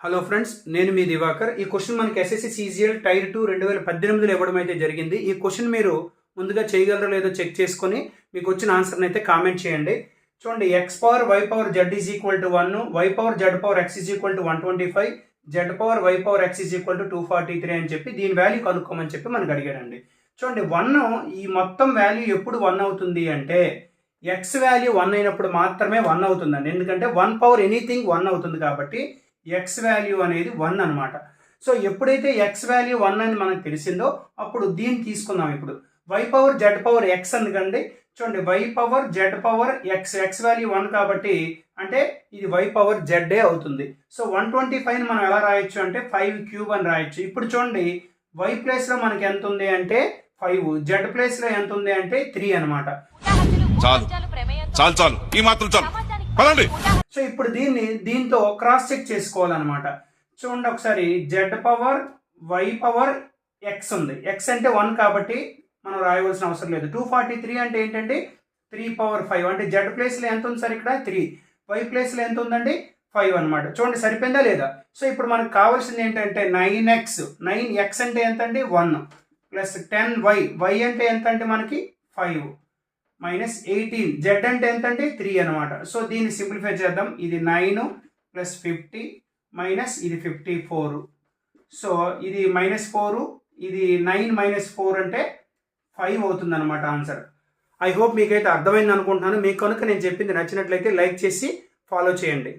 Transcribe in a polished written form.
Hello friends, నేను మీ దివాకర్. ఈ question మనకి ఎస్ఎస్సి సీజీఎల్ టైర్ 2 2018లో ఇవ్వడం అయితే జరిగింది. ఈ క్వశ్చన్ మీరు ముందుగా చేయగలరో లేదో చెక్ చేసుకొని మీకు వచ్చిన ఆన్సర్ని అయితే కామెంట్ చేయండి. చూడండి, x power y power z is equal to 1, y power Z power x is equal to 125, z power y power x is equal to 243 అని చెప్పి దీని వాల్యూ కనుక్కోమని చెప్పి మనకు అడిగాడండి. చూడండి, 1 ఈ మొత్తం వాల్యూ ఎప్పుడు 1 అవుతుంది అంటే ఎక్స్ వాల్యూ 1 అయినప్పుడు మాత్రమే 1 అవుతుందండి. ఎందుకంటే 1 పవర్ ఎనీథింగ్ 1 అవుతుంది కాబట్టి ఎక్స్ వాల్యూ అనేది 1 అనమాట. సో ఎప్పుడైతే ఎక్స్ వాల్యూ 1 అని మనకు తెలిసిందో అప్పుడు దీన్ని తీసుకుందాం. ఇప్పుడు Y power Z power X అందుకండి. చూడండి, Y power Z power X, X value 1 కాబట్టి అంటే ఇది వై పవర్ జెడ్ అవుతుంది. సో 125 మనం ఎలా రాయొచ్చు అంటే 5 క్యూబ్ అని రాయొచ్చు. ఇప్పుడు చూడండి, వై ప్లేస్లో మనకి ఎంత ఉంది అంటే 5, జెడ్ ప్లేస్లో ఎంత ఉంది అంటే 3 అనమాట. చాలు ఈ మాత్రం చాలు పదండి. సో ఇప్పుడు దీంతో క్రాస్ చెక్ చేసుకోవాలన్నమాట. చూడండి ఒకసారి, z power y power x ఉంది. ఎక్స్ అంటే 1 కాబట్టి మనం రాయవలసిన అవసరం లేదు. 243 అంటే ఏంటంటే 3 పవర్ 5 అంటే జెడ్ ప్లేస్లో ఎంత ఉంది సార్? ఇక్కడ 3. వై ప్లేస్లో ఎంత ఉందండి? 5 అనమాట. చూడండి, సరిపోయిందా లేదా? సో ఇప్పుడు మనకు కావాల్సింది ఏంటంటే 9x. 9x అంటే ఎంత అండి? 1 ప్లస్ 10y. వై అంటే ఎంత అంటే మనకి 5 మైనస్ 18. జెడ్ అంటే ఎంత అంటే 3 అనమాట. సో దీన్ని సింప్లిఫై చేద్దాం. ఇది 9 ప్లస్ 50 మైనస్ ఇది 54. సో ఇది -4, ఇది 9 - 4 అంటే 5 అవుతుంది అనమాట ఆన్సర్. ఐ హోప్ మీకైతే అర్థమైంది అనుకుంటున్నాను. మీకు కనుక నేను చెప్పింది నచ్చినట్లయితే లైక్ చేసి ఫాలో చేయండి.